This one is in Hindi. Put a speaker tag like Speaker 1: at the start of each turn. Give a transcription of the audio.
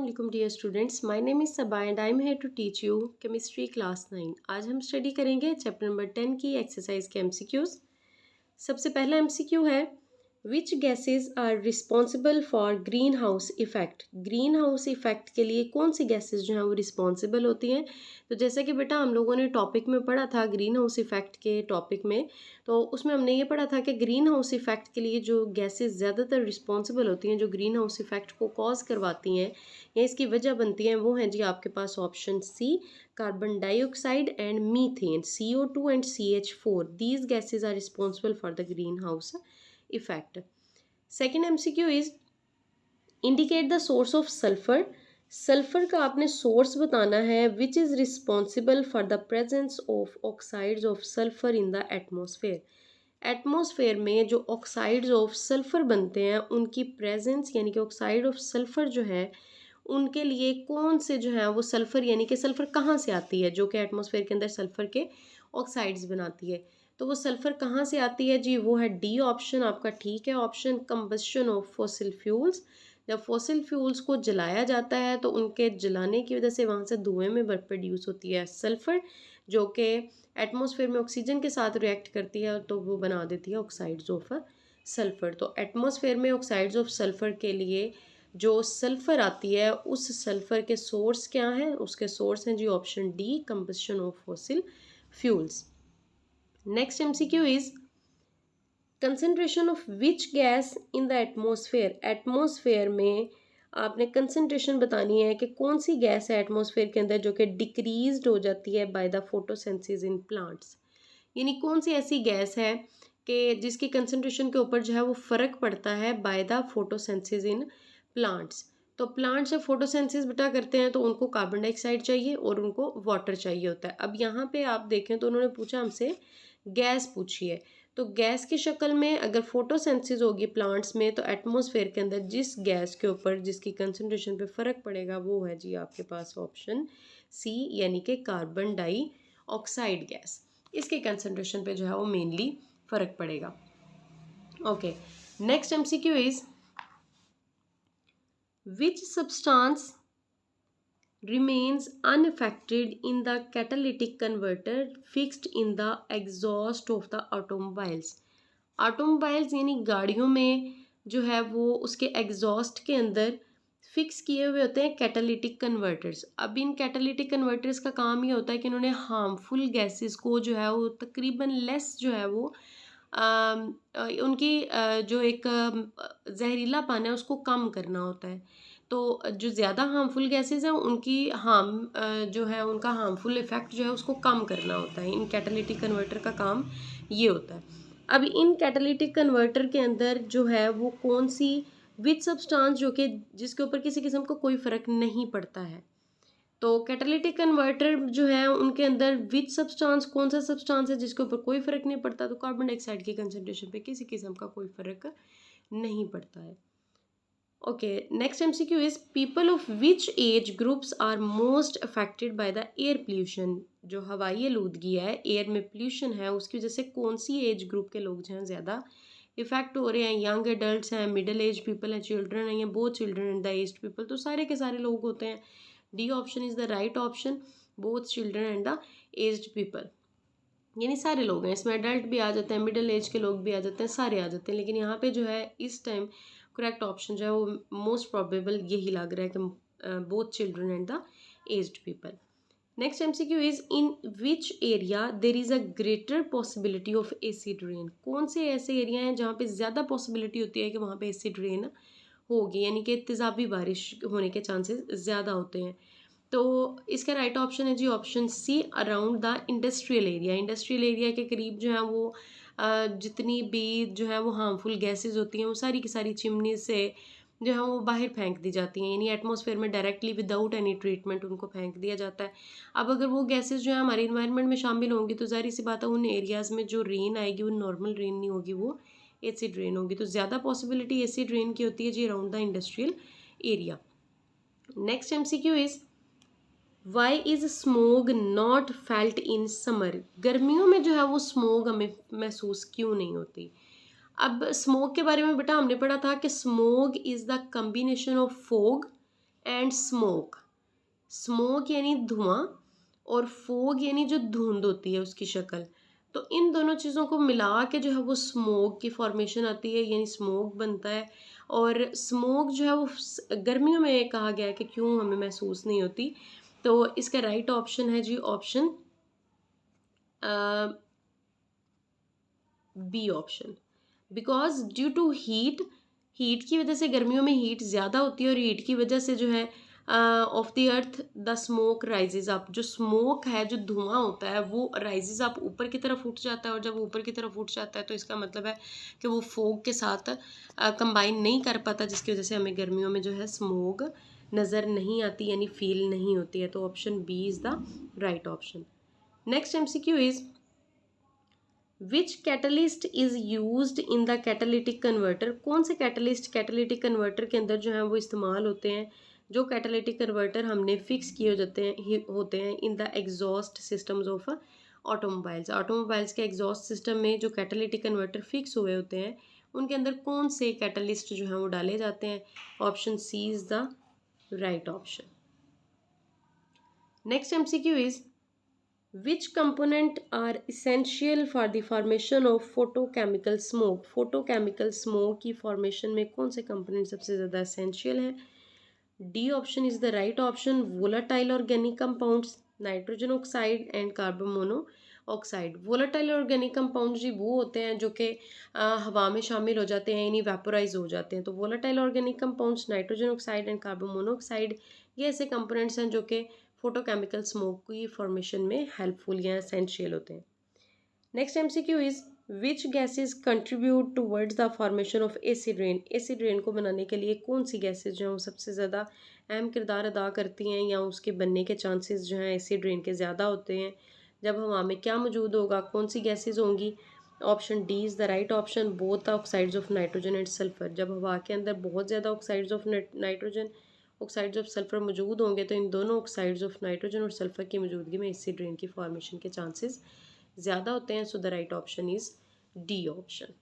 Speaker 1: Assalamualaikum dear students. My name is Sabah and I am here to teach you chemistry class 9. आज हम स्टडी करेंगे चैप्टर नंबर 10 की एक्सरसाइज के एमसीक्यूज। सबसे पहला एमसीक्यू है which gases are responsible for green house effect. Green house effect के लिए कौन सी गैसेस जो हैं वो रिस्पॉन्सिबल होती हैं। तो जैसा कि बेटा हम लोगों ने टॉपिक में पढ़ा था ग्रीन हाउस इफेक्ट के टॉपिक में, तो उसमें हमने ये पढ़ा था कि ग्रीन हाउस इफेक्ट के लिए जो गैसेस ज़्यादातर रिस्पॉन्सिबल होती हैं, जो ग्रीन हाउस इफेक्ट को कॉज करवाती हैं या इसकी वजह बनती हैं, वो हैं जी आपके पास option C carbon dioxide and methane CO2 and CH4। These gases are responsible for the green house effect. Second MCQ is indicate the source of sulphur. Sulphur का आपने सोर्स बताना है which is responsible for the presence of oxides of sulphur in the atmosphere. Atmosphere में जो ऑक्साइड्स ऑफ सल्फर बनते हैं उनकी प्रेजेंस यानी कि ऑक्साइड ऑफ सल्फर जो है उनके लिए कौन से जो है वो सल्फर यानी कि सल्फर कहाँ से आती है, जो कि एटमॉस्फेयर के अंदर सल्फर के ऑक्साइड्स बनाती है। तो वो सल्फर कहाँ से आती है जी, वो है डी ऑप्शन आपका ठीक है option, combustion of fossil fuels. जब फॉसिल फ्यूल्स को जलाया जाता है तो उनके जलाने की वजह से वहाँ से धुएं में प्रोड्यूस होती है सल्फर, जो कि एटमॉस्फेयर में ऑक्सीजन के साथ रिएक्ट करती है तो वो बना देती है ऑक्साइड्स ऑफ सल्फर। तो एटमॉस्फेयर में ऑक्साइड्स ऑफ सल्फर के लिए जो सल्फर आती है उस सल्फर के सोर्स क्या हैं, उसके सोर्स हैं जी option D combustion of fossil fuels. Next MCQ is concentration of which gas in the atmosphere. Atmosphere में आपने कंसंट्रेशन बतानी है कि कौन सी गैस है एटमॉस्फेयर के अंदर जो कि डिक्रीज्ड हो जाती है by the photosynthesis in plants. यानी कौन सी ऐसी गैस है कि जिसकी कंसंट्रेशन के ऊपर जो है वो फ़र्क पड़ता है by the photosynthesis in plants. तो प्लांट्स जब फोटोसिंथेसिस बेटा करते हैं तो उनको कार्बन डाइऑक्साइड चाहिए और उनको वाटर चाहिए होता है। अब यहाँ पे आप देखें तो उन्होंने पूछा हमसे गैस पूछी है, तो गैस की शक्ल में अगर फोटोसिंथेसिस होगी प्लांट्स में तो एटमॉस्फेयर के अंदर जिस गैस के ऊपर जिसकी कंसंट्रेशन पे फ़र्क पड़ेगा वो है जी आपके पास ऑप्शन सी यानी कि कार्बन डाइऑक्साइड गैस। इसके कंसंट्रेशन पे जो है वो मेनली फ़र्क पड़ेगा। Okay, next MCQ is which substance remains unaffected in the catalytic converter fixed in the exhaust of the automobiles। Automobiles यानी गाड़ियों में जो है वो उसके एग्जॉस्ट के अंदर फिक्स किए हुए होते हैं कैटालिटिक कन्वर्टर्स। अब इन कैटालिटिक कन्वर्टर्स का काम ये होता है कि इन्होंने हार्मफुल गैसेस को जो है वो तकरीबन लेस जो है वो उनकी जो एक जहरीलापन है उसको कम करना होता है। तो जो ज़्यादा हार्मफुल गैसेस हैं उनकी जो है उनका हार्मफुल इफ़ेक्ट जो है उसको कम करना होता है। इन कैटालिटिक कन्वर्टर का काम ये होता है। अब इन कैटालिटिक कन्वर्टर के अंदर जो है वो कौन सी विच सब्सटेंस जो कि जिसके ऊपर किसी किस्म का कोई फ़र्क नहीं पड़ता है। तो कैटालिटिक कन्वर्टर जो है उनके अंदर विच सब्सटेंस कौन सा सब्सटेंस है जिसके ऊपर कोई फ़र्क नहीं पड़ता, तो कार्बन डाइऑक्साइड की कंसंट्रेशन पे किसी किस्म का कोई फ़र्क नहीं पड़ता है। Okay, next MCQ is people of which age groups are most affected by the air pollution. जो हवाई आलूदगी है, एयर में पोल्यूशन है, उसकी वजह से कौन सी एज ग्रुप के लोग जो हैं ज़्यादा इफेक्ट हो रहे हैं। यंग एडल्ट्स हैं, मिडिल एज पीपल हैं, चिल्ड्रन हैं, या both children and the aged people. तो सारे के सारे लोग होते हैं। D option is the right option, both children and the aged people. यानी सारे लोग हैं, इसमें एडल्ट भी आ जाते हैं, मिडिल एज के लोग भी आ जाते हैं, सारे आ जाते हैं। लेकिन यहाँ पे जो है इस टाइम करेक्ट ऑप्शन जो है वो मोस्ट प्रोबेबल यही लग रहा है कि both children and the aged people. Next MCQ is in which area there is a greater possibility of acid rain. कौन से ऐसे एरिया हैं जहाँ पे ज़्यादा पॉसिबिलिटी होती है कि वहाँ पे एसिड रेन होगी, यानी कि तेज़ाबी बारिश होने के चांसेस ज़्यादा होते हैं। तो इसका राइट ऑप्शन है जी option C around the industrial area. Industrial area के करीब जो है वो जितनी भी जो है वो हार्मफुल गैसेस होती हैं वो सारी की सारी चिमनी से जो है वो बाहर फेंक दी जाती हैं, यानी एटमॉस्फेयर में डायरेक्टली विदाउट एनी ट्रीटमेंट उनको फेंक दिया जाता है। अब अगर वो गैसेस जो है हमारे इन्वायरमेंट में शामिल होंगी तो ज़ाहिर सी बात है उन एरियाज़ में जो रेन आएगी वो नॉर्मल रेन नहीं होगी, वो एसिड रेन होगी। तो ज़्यादा पॉसिबिलिटी एसिड रेन की होती है जी around the industrial area. Next MCQ is why is smog not felt in summer. गर्मियों में जो है वो स्मोग हमें महसूस क्यों नहीं होती। अब स्मोग के बारे में बेटा हमने पढ़ा था कि smog is the combination of fog and smoke. Smoke यानी धुआं और फोग यानी जो धुंध होती है उसकी शक्ल। तो इन दोनों चीज़ों को मिला के जो है वो स्मोक की फॉर्मेशन आती है, यानी स्मोक बनता है। और स्मोक जो है वो गर्मियों में कहा गया है कि क्यों हमें महसूस नहीं होती। तो इसका राइट ऑप्शन है जी option B option. Because due to heat, heat की वजह से गर्मियों में हीट ज़्यादा होती है और हीट की वजह से जो है of the earth the smoke rises up. जो स्मोक है, जो धुआं होता है वो राइजेज अप, ऊपर की तरफ उठ जाता है। और जब ऊपर की तरफ उठ जाता है तो इसका मतलब है कि वो फोग के साथ कंबाइन नहीं कर पाता, जिसकी वजह से हमें गर्मियों में जो है स्मोक नज़र नहीं आती, यानी फील नहीं होती है। तो option B is the right option. Next MCQ is which catalyst is used in the catalytic converter. कौन से कैटलिस्ट कैटालिटिक कन्वर्टर के अंदर जो है वो इस्तेमाल होते हैं। जो कैटालिटिक कन्वर्टर हमने फिक्स किए होते हैं in the exhaust systems of automobiles. Automobiles के एग्जॉस्ट सिस्टम में जो कैटालिटिक कन्वर्टर फिक्स हुए होते हैं उनके अंदर कौन से कैटलिस्ट जो हैं वो डाले जाते हैं। Option C is the right option. Next MCQ is which component are essential for the formation of photochemical smoke। photochemical smoke की formation में कौन से component सबसे ज़्यादा essential है। D option is the right option. volatile organic compounds, nitrogen oxide and carbon monoxide. volatile organic compounds जी वो होते हैं जो कि हवा में शामिल हो जाते हैं, यानी वेपोराइज हो जाते हैं। तो volatile organic compounds, nitrogen oxide and carbon monoxide, ये ऐसे कंपोनेंट्स हैं जो कि फोटोकेमिकल स्मोक की फॉर्मेशन में हेल्पफुल या एसेंशियल होते हैं। Next MCQ is which gases contribute towards the formation of acid rain. Acid rain को बनाने के लिए कौन सी गैसेज जो हैं वो सबसे ज़्यादा अहम किरदार अदा करती हैं, या उसके बनने के चांसेस जो हैं एसिड रेन के ज़्यादा होते हैं। जब हवा में क्या मौजूद होगा, कौन सी गैसेज होंगी। Option D is the right option, both the oxides of nitrogen and sulphur. जब हवा के अंदर बहुत ज़्यादा oxides of nitrogen, oxides of sulphur मौजूद होंगे तो इन दोनों ऑक्साइड्स ऑफ नाइट्रोजन और सल्फर की मौजूदगी में एसिड रेन की फॉर्मेशन के चांसेस ज़्यादा होते हैं। So the right option is D option.